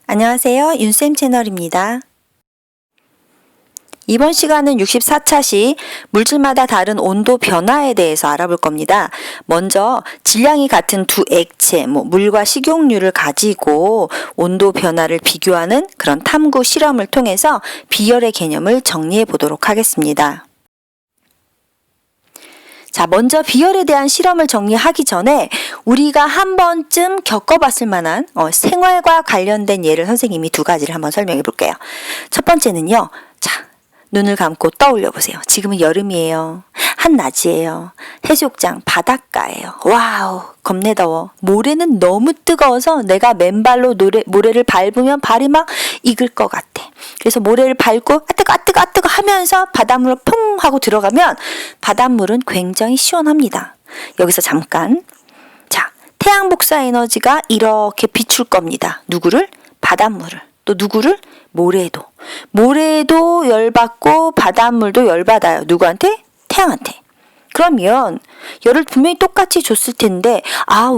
안녕하세요. 윤쌤 채널입니다. 이번 시간은 64차 시 물질마다 다른 온도 변화에 대해서 알아볼 겁니다. 먼저 질량이 같은 두 액체, 물과 식용유를 가지고 온도 변화를 비교하는 그런 탐구 실험을 통해서 비열의 개념을 정리해 보도록 하겠습니다. 자, 먼저 비열에 대한 실험을 정리하기 전에 우리가 한 번쯤 겪어봤을 만한 생활과 관련된 예를 선생님이 두 가지를 한번 설명해 볼게요. 첫 번째는요. 자, 눈을 감고 떠올려 보세요. 지금은 여름이에요. 한낮이에요. 해수욕장 바닷가예요. 와우, 겁내 더워. 모래는 너무 뜨거워서 내가 맨발로 모래를 밟으면 발이 막 익을 것 같아. 그래서 모래를 밟고 아 뜨거 하면서 바닷물을 퐁 하고 들어가면 바닷물은 굉장히 시원합니다. 여기서 잠깐. 자, 태양 복사 에너지가 이렇게 비출 겁니다. 누구를? 바닷물을. 또 누구를? 모래도. 모래도 열받고 바닷물도 열받아요. 누구한테? 태양한테. 그러면 열을 분명히 똑같이 줬을 텐데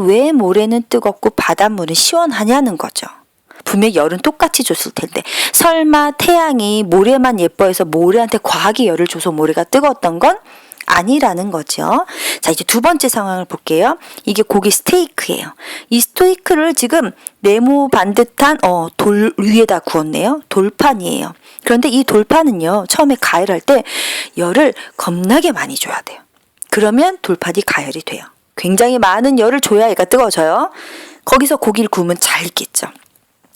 왜 모래는 뜨겁고 바닷물은 시원하냐는 거죠. 분명히 열은 똑같이 줬을 텐데 설마 태양이 모래만 예뻐해서 모래한테 과하게 열을 줘서 모래가 뜨거웠던 건 아니라는 거죠. 자, 이제 두 번째 상황을 볼게요. 이게 고기 스테이크예요. 이 스테이크를 지금 네모 반듯한 돌 위에다 구웠네요. 돌판이에요. 그런데 이 돌판은요, 처음에 가열할 때 열을 겁나게 많이 줘야 돼요. 그러면 돌판이 가열이 돼요. 굉장히 많은 열을 줘야 얘가 뜨거워져요. 거기서 고기를 구우면 잘 익겠죠.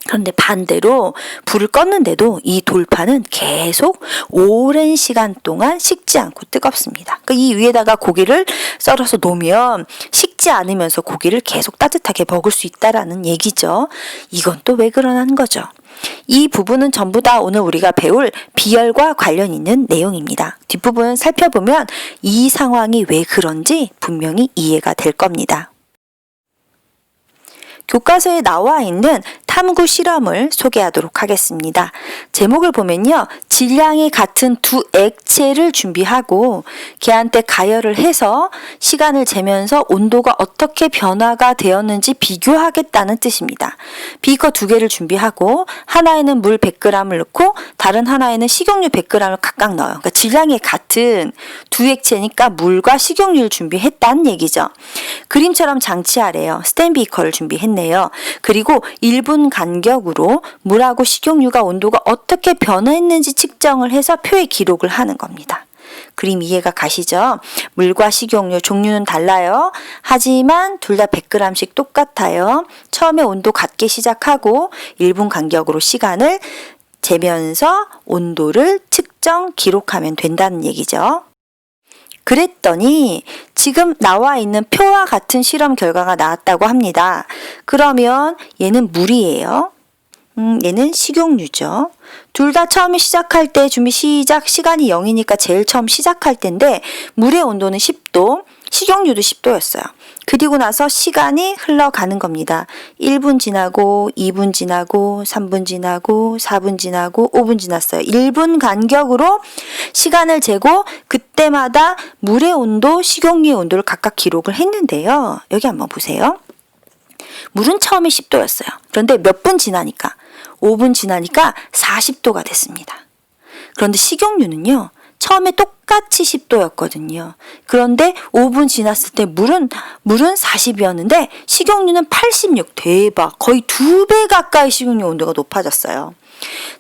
그런데 반대로 불을 껐는데도 이 돌판은 계속 오랜 시간 동안 식지 않고 뜨겁습니다. 그러니까 이 위에다가 고기를 썰어서 놓으면 식지 않으면서 고기를 계속 따뜻하게 먹을 수 있다라는 얘기죠. 이건 또 왜 그러는 거죠? 이 부분은 전부 다 오늘 우리가 배울 비열과 관련 있는 내용입니다. 뒷부분 살펴보면 이 상황이 왜 그런지 분명히 이해가 될 겁니다. 교과서에 나와 있는 탐구 실험을 소개하도록 하겠습니다. 제목을 보면요. 질량이 같은 두 액체를 준비하고 걔한테 가열을 해서 시간을 재면서 온도가 어떻게 변화가 되었는지 비교하겠다는 뜻입니다. 비커 두 개를 준비하고 하나에는 물 100g을 넣고 다른 하나에는 식용유 100g을 각각 넣어요. 그러니까 질량이 같은 두 액체니까 물과 식용유를 준비했다는 얘기죠. 그림처럼 장치하래요. 스탠 비커를 준비했네요. 그리고 1분 간격으로 물하고 식용유가 온도가 어떻게 변화했는지 측정을 해서 표에 기록을 하는 겁니다. 그림 이해가 가시죠? 물과 식용유 종류는 달라요. 하지만 둘 다 100g씩 똑같아요. 처음에 온도 같게 시작하고 1분 간격으로 시간을 재면서 온도를 측정, 기록하면 된다는 얘기죠. 그랬더니 지금 나와 있는 표와 같은 실험 결과가 나왔다고 합니다. 그러면 얘는 물이에요. 얘는 식용유죠. 둘 다 처음에 시작할 때 준비 시작 시간이 0이니까 제일 처음 시작할 때인데 물의 온도는 10도, 식용유도 10도였어요. 그리고 나서 시간이 흘러가는 겁니다. 1분 지나고 2분 지나고 3분 지나고 4분 지나고 5분 지났어요. 1분 간격으로 시간을 재고 그때마다 물의 온도, 식용유의 온도를 각각 기록을 했는데요. 여기 한번 보세요. 물은 처음에 10도였어요. 그런데 몇 분 지나니까 5분 지나니까 40도가 됐습니다. 그런데 식용유는요. 처음에 똑같이 10도였거든요. 그런데 5분 지났을 때 물은 40이었는데 식용유는 86. 대박. 거의 2배 가까이 식용유 온도가 높아졌어요.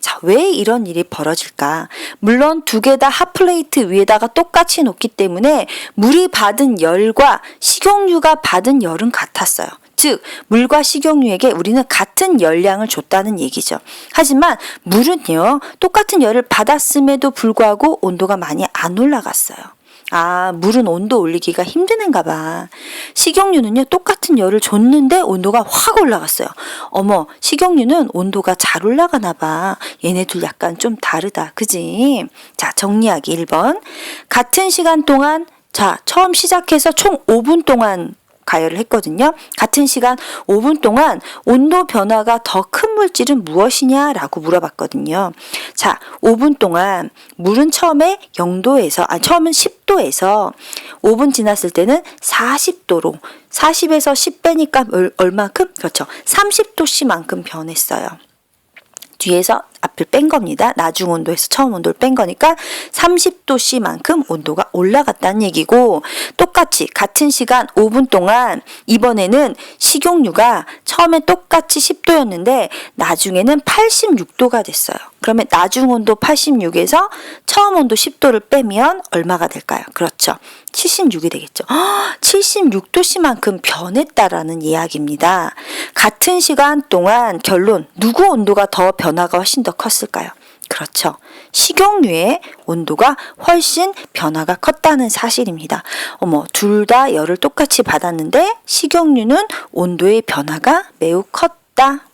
자, 왜 이런 일이 벌어질까? 물론 두 개 다 핫플레이트 위에다가 똑같이 놓기 때문에 물이 받은 열과 식용유가 받은 열은 같았어요. 즉 물과 식용유에게 우리는 같은 열량을 줬다는 얘기죠. 하지만 물은요. 똑같은 열을 받았음에도 불구하고 온도가 많이 안 올라갔어요. 물은 온도 올리기가 힘드는가 봐. 식용유는요. 똑같은 열을 줬는데 온도가 확 올라갔어요. 어머, 식용유는 온도가 잘 올라가나 봐. 얘네들 약간 좀 다르다. 그지? 자, 정리하기 1번. 같은 시간 동안 처음 시작해서 총 5분 동안 가열을 했거든요. 같은 시간 5분 동안 온도 변화가 더 큰 물질은 무엇이냐라고 물어봤거든요. 자, 5분 동안 물은 처음에 0도에서 처음은 10도에서 5분 지났을 때는 40도로 40에서 10 빼니까 얼마큼? 그렇죠. 30도씨만큼 변했어요. 뒤에서 앞을 뺀 겁니다. 나중 온도에서 처음 온도를 뺀 거니까 30도씨만큼 온도가 올라갔다는 얘기고, 똑같이 같은 시간 5분 동안 이번에는 식용유가 처음에 똑같이 10도였는데 나중에는 86도가 됐어요. 그러면 나중 온도 86에서 처음 온도 10도를 빼면 얼마가 될까요? 그렇죠. 76이 되겠죠. 76도씨만큼 변했다라는 이야기입니다. 같은 시간 동안 결론, 누구 온도가 더 변화가 훨씬 더 컸을까요? 그렇죠. 식용유의 온도가 훨씬 변화가 컸다는 사실입니다. 둘 다 열을 똑같이 받았는데 식용유는 온도의 변화가 매우 컸다.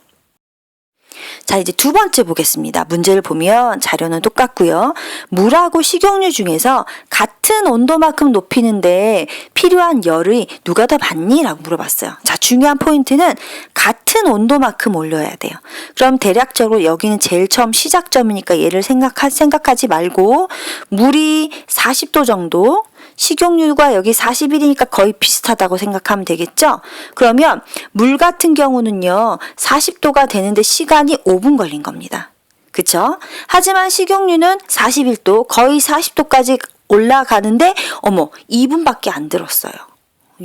자, 이제 두 번째 보겠습니다. 문제를 보면 자료는 똑같고요. 물하고 식용유 중에서 같은 온도만큼 높이는데 필요한 열이 누가 더 많니? 라고 물어봤어요. 자, 중요한 포인트는 같은 온도만큼 올려야 돼요. 그럼 대략적으로 여기는 제일 처음 시작점이니까 얘를 생각하지 말고 물이 40도 정도, 식용유가 여기 41이니까 거의 비슷하다고 생각하면 되겠죠? 그러면 물 같은 경우는요, 40도가 되는데 시간이 5분 걸린 겁니다. 그쵸? 하지만 식용유는 41도, 거의 40도까지 올라가는데 2분밖에 안 들었어요.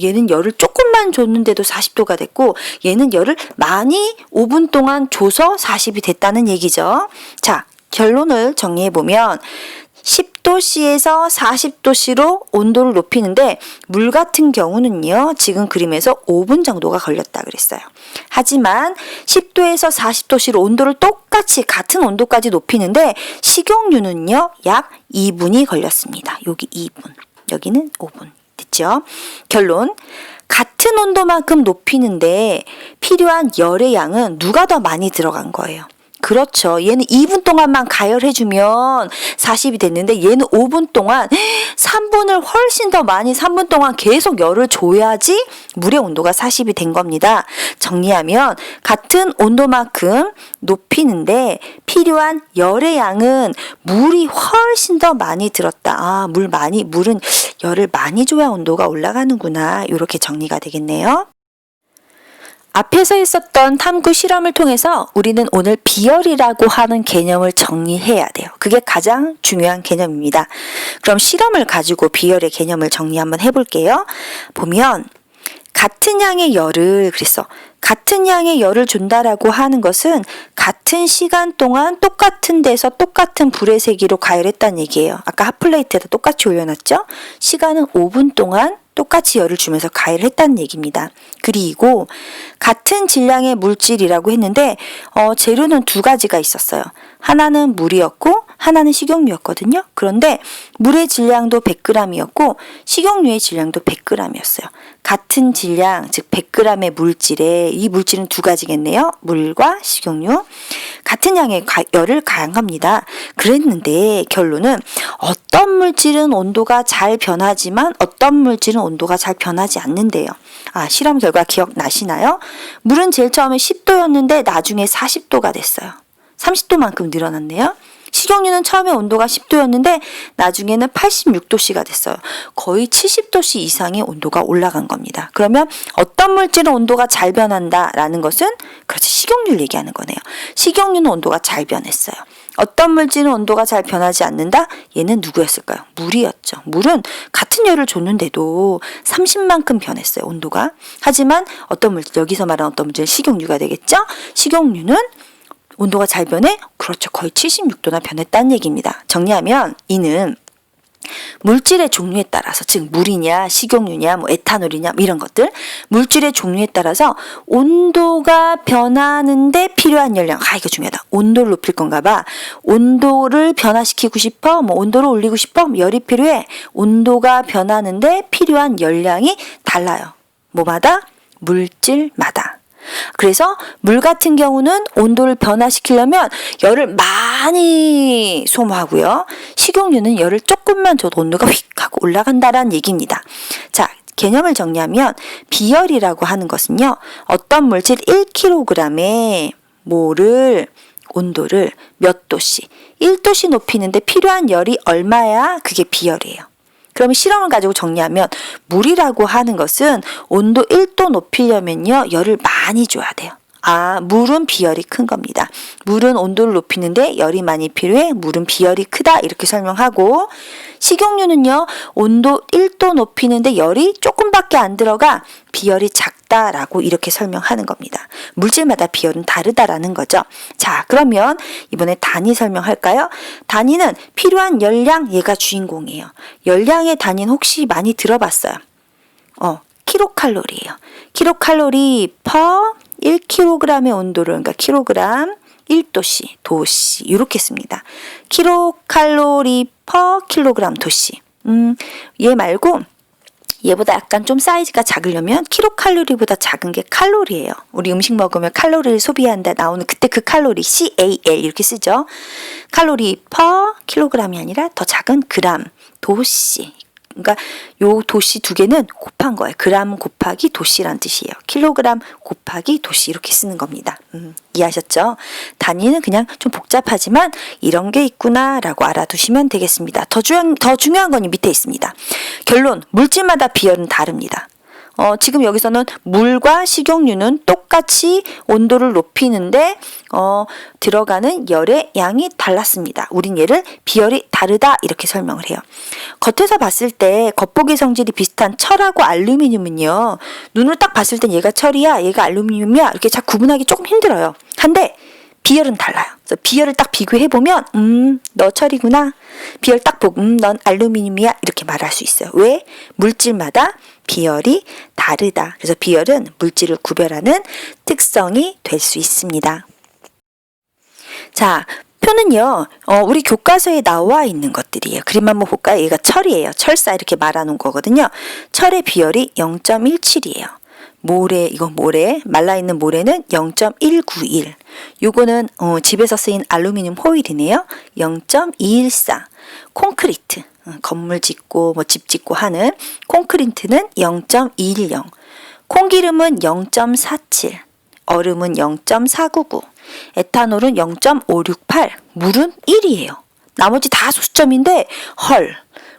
얘는 열을 조금만 줬는데도 40도가 됐고, 얘는 열을 많이 5분 동안 줘서 40이 됐다는 얘기죠. 자, 결론을 정리해보면 10도씨에서 40도씨로 온도를 높이는데 물 같은 경우는요, 지금 그림에서 5분 정도가 걸렸다 그랬어요. 하지만 10도에서 40도씨로 온도를 똑같이 같은 온도까지 높이는데 식용유는요, 약 2분이 걸렸습니다. 여기 2분, 여기는 5분. 됐죠? 결론, 같은 온도만큼 높이는데 필요한 열의 양은 누가 더 많이 들어간 거예요? 그렇죠. 얘는 2분 동안만 가열해주면 40이 됐는데 얘는 5분 동안 3분을 훨씬 더 많이 3분 동안 계속 열을 줘야지 물의 온도가 40이 된 겁니다. 정리하면 같은 온도만큼 높이는데 필요한 열의 양은 물이 훨씬 더 많이 들었다. 물은 열을 많이 줘야 온도가 올라가는구나. 이렇게 정리가 되겠네요. 앞에서 있었던 탐구 실험을 통해서 우리는 오늘 비열이라고 하는 개념을 정리해야 돼요. 그게 가장 중요한 개념입니다. 그럼 실험을 가지고 비열의 개념을 정리 한번 해볼게요. 보면 같은 양의 열을 같은 양의 열을 준다라고 하는 것은 같은 시간 동안 똑같은 데서 똑같은 불의 세기로 가열했다는 얘기예요. 아까 핫플레이트에다 똑같이 올려놨죠? 시간은 5분 동안 똑같이 열을 주면서 가열했다는 얘기입니다. 그리고 같은 질량의 물질이라고 했는데 재료는 두 가지가 있었어요. 하나는 물이었고 하나는 식용유였거든요. 그런데 물의 질량도 100g이었고 식용유의 질량도 100g이었어요. 같은 질량, 즉 100g의 물질에, 이 물질은 두 가지겠네요. 물과 식용유. 같은 양의 열을 가양합니다. 그랬는데 결론은 어떤 물질은 온도가 잘 변하지만 어떤 물질은 온도가 잘 변하지 않는데요. 실험 결과 기억나시나요? 물은 제일 처음에 10도였는데 나중에 40도가 됐어요. 30도만큼 늘어났네요. 식용유는 처음에 온도가 10도였는데 나중에는 86도씨가 됐어요. 거의 70도씨 이상의 온도가 올라간 겁니다. 그러면 어떤 물질은 온도가 잘 변한다라는 것은 그렇지, 식용유를 얘기하는 거네요. 식용유는 온도가 잘 변했어요. 어떤 물질은 온도가 잘 변하지 않는다? 얘는 누구였을까요? 물이었죠. 물은 같은 열을 줬는데도 30만큼 변했어요, 온도가. 하지만 어떤 물질, 여기서 말하는 어떤 물질은 식용유가 되겠죠? 식용유는 온도가 잘 변해? 그렇죠. 거의 76도나 변했다는 얘기입니다. 정리하면 이는 물질의 종류에 따라서, 즉 물이냐 식용유냐 에탄올이냐 이런 것들, 물질의 종류에 따라서 온도가 변하는데 필요한 열량, 이거 중요하다. 온도를 높일 건가 봐. 온도를 변화시키고 싶어? 온도를 올리고 싶어? 열이 필요해. 온도가 변하는데 필요한 열량이 달라요. 뭐마다? 물질마다. 그래서 물 같은 경우는 온도를 변화시키려면 열을 많이 소모하고요. 식용유는 열을 조금만 줘도 온도가 휙 하고 올라간다라는 얘기입니다. 자, 개념을 정리하면 비열이라고 하는 것은요, 어떤 물질 1kg의 몰을 온도를 몇 도씨, 1도씨 높이는데 필요한 열이 얼마야? 그게 비열이에요. 그러면 실험을 가지고 정리하면 물이라고 하는 것은 온도 1도 높이려면요, 열을 많이 줘야 돼요. 아, 물은 비열이 큰 겁니다. 물은 온도를 높이는데 열이 많이 필요해. 물은 비열이 크다. 이렇게 설명하고, 식용유는요, 온도 1도 높이는데 열이 조금밖에 안 들어가. 비열이 작다라고 이렇게 설명하는 겁니다. 물질마다 비열은 다르다라는 거죠. 자, 그러면 이번에 단위 설명할까요? 단위는 필요한 열량, 얘가 주인공이에요. 열량의 단위는 혹시 많이 들어봤어요? 킬로칼로리예요. 킬로칼로리 per 1kg의 온도를, 그러니까 킬로그램 1도씨, 도씨 이렇게 씁니다. 킬로칼로리 per 킬로그램 도씨. 얘 말고 얘보다 약간 좀 사이즈가 작으려면 킬로칼로리보다 작은 게 칼로리예요. 우리 음식 먹으면 칼로리를 소비한다 나오는 그때 그 칼로리 CAL 이렇게 쓰죠. 칼로리 per 킬로그램이 아니라 더 작은 그램, 도씨. 그러니까 요 도씨 두 개는 곱한 거예요. 그램 곱하기 도씨란 뜻이에요. 킬로그램 곱하기 도씨 이렇게 쓰는 겁니다. 이해하셨죠? 단위는 그냥 좀 복잡하지만 이런 게 있구나라고 알아두시면 되겠습니다. 더 중요한 건 밑에 있습니다. 결론, 물질마다 비열은 다릅니다. 지금 여기서는 물과 식용유는 똑같이 온도를 높이는데 들어가는 열의 양이 달랐습니다. 우린 얘를 비열이 다르다 이렇게 설명을 해요. 겉에서 봤을 때 겉보기 성질이 비슷한 철하고 알루미늄은요. 눈으로 딱 봤을 땐 얘가 철이야, 얘가 알루미늄이야 이렇게 잘 구분하기 조금 힘들어요. 한데 비열은 달라요. 그래서 비열을 딱 비교해보면 너 철이구나. 비열 딱 보고 넌 알루미늄이야 이렇게 말할 수 있어요. 왜? 물질마다 비열이 다르다. 그래서 비열은 물질을 구별하는 특성이 될 수 있습니다. 자, 표는요, 우리 교과서에 나와 있는 것들이에요. 그림 한번 볼까요? 얘가 철이에요. 철사 이렇게 말하는 거거든요. 철의 비열이 0.17이에요. 모래, 이건 모래, 말라있는 모래는 0.191. 요거는 집에서 쓰인 알루미늄 호일이네요. 0.214. 콘크리트, 건물 짓고 집 짓고 하는 콘크리트는 0.210. 콩기름은 0.47. 얼음은 0.499. 에탄올은 0.568. 물은 1이에요. 나머지 다 소수점인데 헐,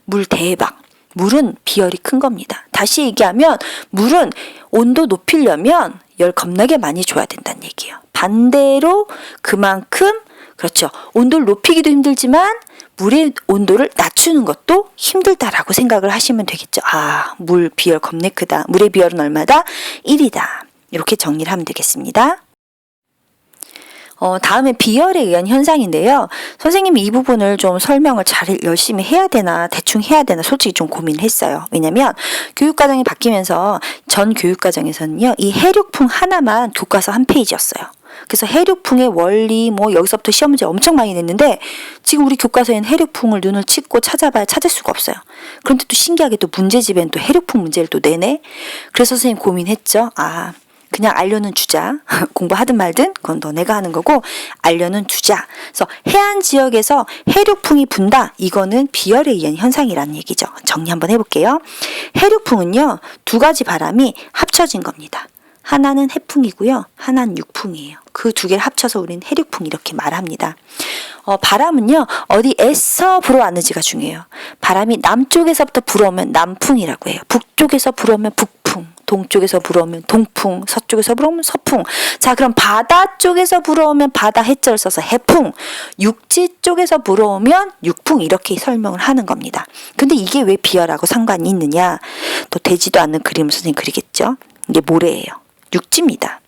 물 대박. 물은 비열이 큰 겁니다. 다시 얘기하면 물은 온도 높이려면 열 겁나게 많이 줘야 된다는 얘기예요. 반대로 그만큼 그렇죠. 온도를 높이기도 힘들지만 물의 온도를 낮추는 것도 힘들다라고 생각을 하시면 되겠죠. 아, 물 비열 겁내 크다. 물의 비열은 얼마다? 1이다. 이렇게 정리를 하면 되겠습니다. 다음에 비열에 의한 현상인데요. 선생님이 이 부분을 좀 설명을 잘 열심히 해야 되나 대충 해야 되나 솔직히 좀 고민했어요. 왜냐면 교육과정이 바뀌면서 전 교육과정에서는요. 이 해륙풍 하나만 교과서 한 페이지였어요. 그래서 해륙풍의 원리 여기서부터 시험 문제 엄청 많이 냈는데 지금 우리 교과서에는 해륙풍을 눈을 찢고 찾아봐야 찾을 수가 없어요. 그런데 또 신기하게 또 문제집엔 또 해륙풍 문제를 또 내네. 그래서 선생님 고민했죠. 그냥 알려는 주자. 공부하든 말든 그건 너네가 하는 거고 알려는 두자. 그래서 해안 지역에서 해륙풍이 분다. 이거는 비열에 의한 현상이라는 얘기죠. 정리 한번 해볼게요. 해륙풍은요. 두 가지 바람이 합쳐진 겁니다. 하나는 해풍이고요. 하나는 육풍이에요. 그 두 개를 합쳐서 우리는 해륙풍 이렇게 말합니다. 바람은요. 어디에서 불어왔는지가 중요해요. 바람이 남쪽에서부터 불어오면 남풍이라고 해요. 북쪽에서 불어오면 북풍, 동쪽에서 불어오면 동풍, 서쪽에서 불어오면 서풍. 자, 그럼 바다 쪽에서 불어오면 바다 해자를 써서 해풍, 육지 쪽에서 불어오면 육풍 이렇게 설명을 하는 겁니다. 근데 이게 왜 비열하고 상관이 있느냐? 또 되지도 않는 그림을 선생님 그리겠죠? 이게 모래예요. 육지입니다.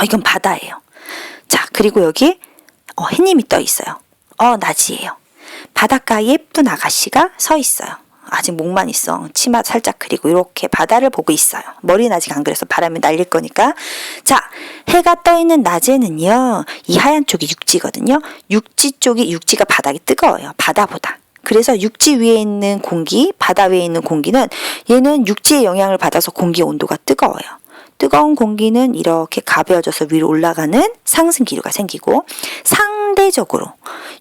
이건 바다예요. 자, 그리고 여기 해님이 떠 있어요. 낮이에요. 바닷가에 예쁜 아가씨가 서 있어요. 아직 목만 있어. 치마 살짝 그리고 이렇게 바다를 보고 있어요. 머리는 아직 안 그래서 바람이 날릴 거니까. 자, 해가 떠 있는 낮에는요. 이 하얀 쪽이 육지거든요. 육지가 바닥이 뜨거워요. 바다보다. 그래서 육지 위에 있는 공기, 바다 위에 있는 공기는 얘는 육지의 영향을 받아서 공기 온도가 뜨거워요. 뜨거운 공기는 이렇게 가벼워져서 위로 올라가는 상승 기류가 생기고 상대적으로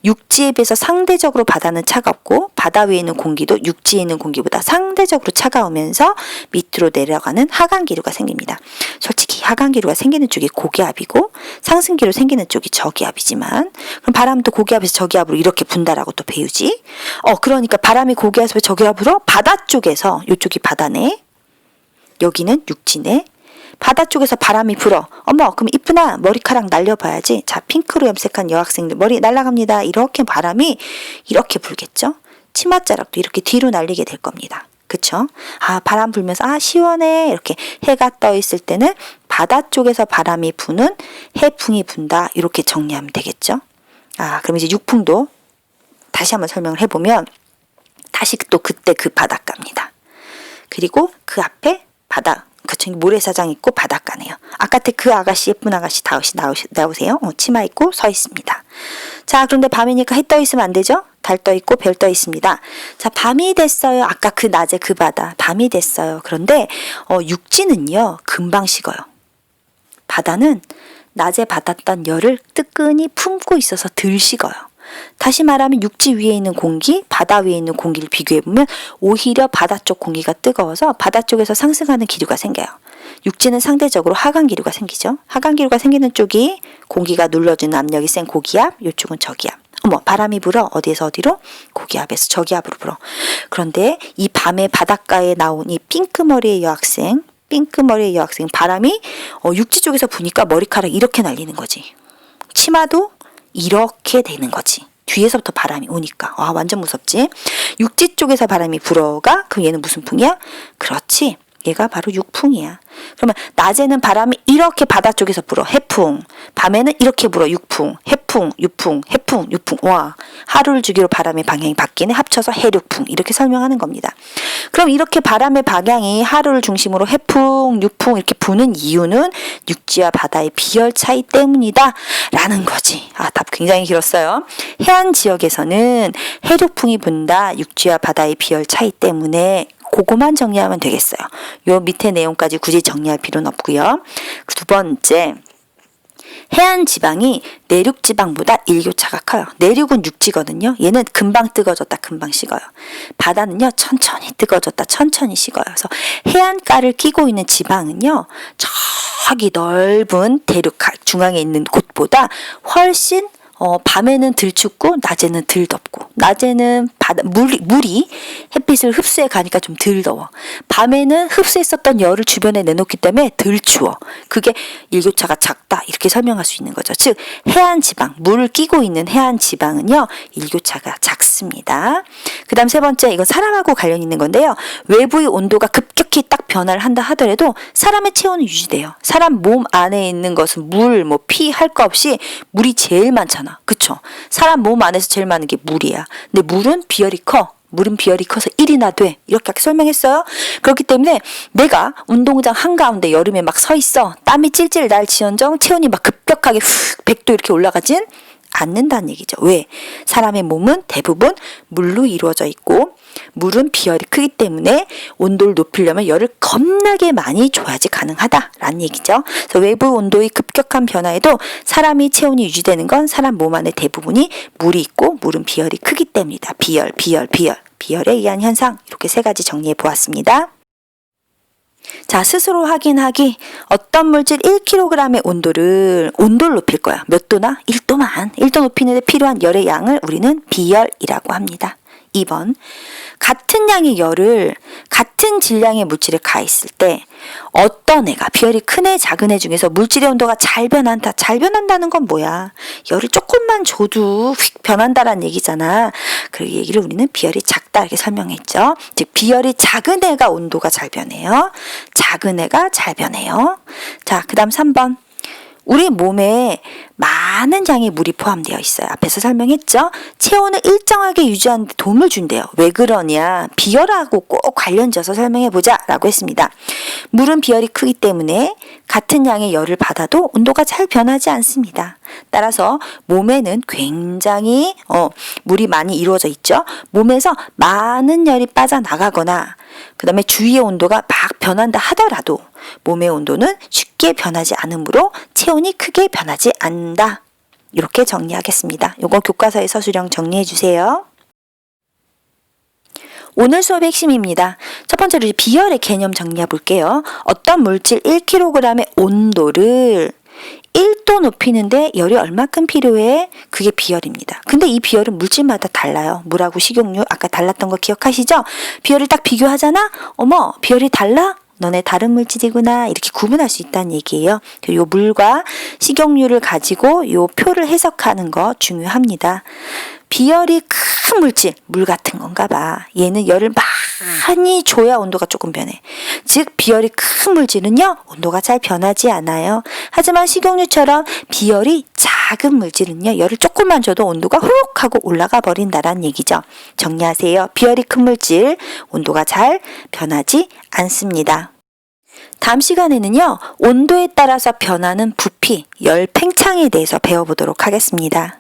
육지에 비해서 상대적으로 바다는 차갑고 바다 위에 있는 공기도 육지에 있는 공기보다 상대적으로 차가우면서 밑으로 내려가는 하강 기류가 생깁니다. 솔직히 하강 기류가 생기는 쪽이 고기압이고 상승 기류 생기는 쪽이 저기압이지만 그럼 바람은 또 고기압에서 저기압으로 이렇게 분다라고 또 배우지. 그러니까 바람이 고기압에서 저기압으로 바다 쪽에서 이쪽이 바다네. 여기는 육지네. 바다 쪽에서 바람이 불어. 어머, 그럼 이쁘나? 머리카락 날려봐야지. 자, 핑크로 염색한 여학생들 머리 날아갑니다. 이렇게 바람이 이렇게 불겠죠? 치맛자락도 이렇게 뒤로 날리게 될 겁니다. 그쵸? 아, 바람 불면서 아, 시원해. 이렇게 해가 떠 있을 때는 바다 쪽에서 바람이 부는 해풍이 분다. 이렇게 정리하면 되겠죠? 아, 그럼 이제 육풍도 다시 한번 설명을 해보면 다시 또 그때 그 바닷가입니다. 그리고 그 앞에 바다, 그쵸, 모래사장 있고 바닷가네요. 아까 그 아가씨, 예쁜 아가씨 다시 나오세요. 치마 입고 서 있습니다. 자, 그런데 밤이니까 해 떠 있으면 안 되죠? 달 떠 있고 별 떠 있습니다. 자, 밤이 됐어요. 아까 그 낮에 그 바다, 밤이 됐어요. 그런데 육지는요, 금방 식어요. 바다는 낮에 받았던 열을 뜨끈히 품고 있어서 덜 식어요. 다시 말하면 육지 위에 있는 공기, 바다 위에 있는 공기를 비교해보면 오히려 바다 쪽 공기가 뜨거워서 바다 쪽에서 상승하는 기류가 생겨요. 육지는 상대적으로 하강 기류가 생기죠. 하강 기류가 생기는 쪽이 공기가 눌러주는 압력이 센 고기압, 이쪽은 저기압. 어머, 바람이 불어. 어디에서 어디로? 고기압에서 저기압으로 불어. 그런데 이 밤에 바닷가에 나온 이 핑크머리의 여학생 바람이 육지 쪽에서 부니까 머리카락 이렇게 날리는 거지. 치마도 이렇게 되는 거지. 뒤에서부터 바람이 오니까. 와, 완전 무섭지? 육지 쪽에서 바람이 불어가 그럼 얘는 무슨 풍이야? 그렇지. 얘가 바로 육풍이야. 그러면 낮에는 바람이 이렇게 바다 쪽에서 불어. 해풍. 밤에는 이렇게 불어. 육풍. 해풍, 육풍, 해풍, 육풍. 와, 하루를 주기로 바람의 방향이 바뀌네. 합쳐서 해륙풍. 이렇게 설명하는 겁니다. 그럼 이렇게 바람의 방향이 하루를 중심으로 해풍, 육풍 이렇게 부는 이유는 육지와 바다의 비열 차이 때문이다. 라는 거지. 아, 답 굉장히 길었어요. 해안 지역에서는 해륙풍이 분다. 육지와 바다의 비열 차이 때문에 그거만 정리하면 되겠어요. 요 밑에 내용까지 굳이 정리할 필요는 없고요. 두 번째, 해안 지방이 내륙 지방보다 일교차가 커요. 내륙은 육지거든요. 얘는 금방 뜨거워졌다 금방 식어요. 바다는요, 천천히 뜨거워졌다 천천히 식어요. 그래서 해안가를 끼고 있는 지방은요, 저기 넓은 대륙 중앙에 있는 곳보다 훨씬 밤에는 덜 춥고 낮에는 덜 덥고, 낮에는 물이 햇빛을 흡수해 가니까 좀 덜 더워. 밤에는 흡수했었던 열을 주변에 내놓기 때문에 덜 추워. 그게 일교차가 작다 이렇게 설명할 수 있는 거죠. 즉 해안 지방, 물을 끼고 있는 해안 지방은요, 일교차가 작습니다. 그 다음 세 번째, 이건 사람하고 관련 있는 건데요. 외부의 온도가 급격히 딱 변화를 한다 하더라도 사람의 체온은 유지돼요. 사람 몸 안에 있는 것은 물, 피 할 거 없이 물이 제일 많잖아. 그쵸? 사람 몸 안에서 제일 많은 게 물이야. 근데 물은 비열이 커. 물은 비열이 커서 1이나 돼. 이렇게 설명했어요. 그렇기 때문에 내가 운동장 한가운데 여름에 막 서 있어. 땀이 찔찔 날지언정 체온이 막 급격하게 훅 100도 이렇게 올라가진 않는다는 얘기죠. 왜? 사람의 몸은 대부분 물로 이루어져 있고 물은 비열이 크기 때문에 온도를 높이려면 열을 겁나게 많이 줘야지 가능하다라는 얘기죠. 그래서 외부 온도의 급격한 변화에도 사람이 체온이 유지되는 건 사람 몸 안에 대부분이 물이 있고 물은 비열이 크기 때문이다. 비열에 의한 현상, 이렇게 세 가지 정리해 보았습니다. 자, 스스로 확인하기. 어떤 물질 1kg의 온도를 높일 거야. 몇 도나? 1도만. 1도 높이는 데 필요한 열의 양을 우리는 비열이라고 합니다. 2번, 같은 양의 열을 같은 질량의 물질에 가했을 때 어떤 애가, 비열이 큰 애, 작은 애 중에서 물질의 온도가 잘 변한다. 잘 변한다는 건 뭐야? 열을 조금만 줘도 휙 변한다라는 얘기잖아. 그 얘기를 우리는 비열이 작다 이렇게 설명했죠. 즉 비열이 작은 애가 온도가 잘 변해요. 작은 애가 잘 변해요. 자, 그 다음 3번. 우리 몸에 많은 양의 물이 포함되어 있어요. 앞에서 설명했죠. 체온을 일정하게 유지하는 데 도움을 준대요. 왜 그러냐? 비열하고 꼭 관련져서 설명해보자 라고 했습니다. 물은 비열이 크기 때문에 같은 양의 열을 받아도 온도가 잘 변하지 않습니다. 따라서 몸에는 굉장히 물이 많이 이루어져 있죠. 몸에서 많은 열이 빠져나가거나 그 다음에 주위의 온도가 막 변한다 하더라도 몸의 온도는 쉽게 변하지 않으므로 체온이 크게 변하지 않는다. 이렇게 정리하겠습니다. 요거 교과서에서 수령 정리해 주세요. 오늘 수업의 핵심입니다. 첫 번째로 비열의 개념 정리해 볼게요. 어떤 물질 1kg의 온도를 1도 높이는데 열이 얼마큼 필요해? 그게 비열입니다. 근데 이 비열은 물질마다 달라요. 물하고 식용유 아까 달랐던 거 기억하시죠? 비열을 딱 비교하잖아? 어머, 비열이 달라? 너네 다른 물질이구나 이렇게 구분할 수 있다는 얘기예요. 요 물과 식용유를 가지고 요 표를 해석하는 거 중요합니다. 비열이 큰 물질, 물 같은 건가 봐. 얘는 열을 많이 줘야 온도가 조금 변해. 즉 비열이 큰 물질은요 온도가 잘 변하지 않아요. 하지만 식용유처럼 비열이 작은 물질은요 열을 조금만 줘도 온도가 후룩 하고 올라가 버린다라는 얘기죠. 정리하세요. 비열이 큰 물질 온도가 잘 변하지 않습니다. 다음 시간에는요 온도에 따라서 변하는 부피, 열 팽창에 대해서 배워보도록 하겠습니다.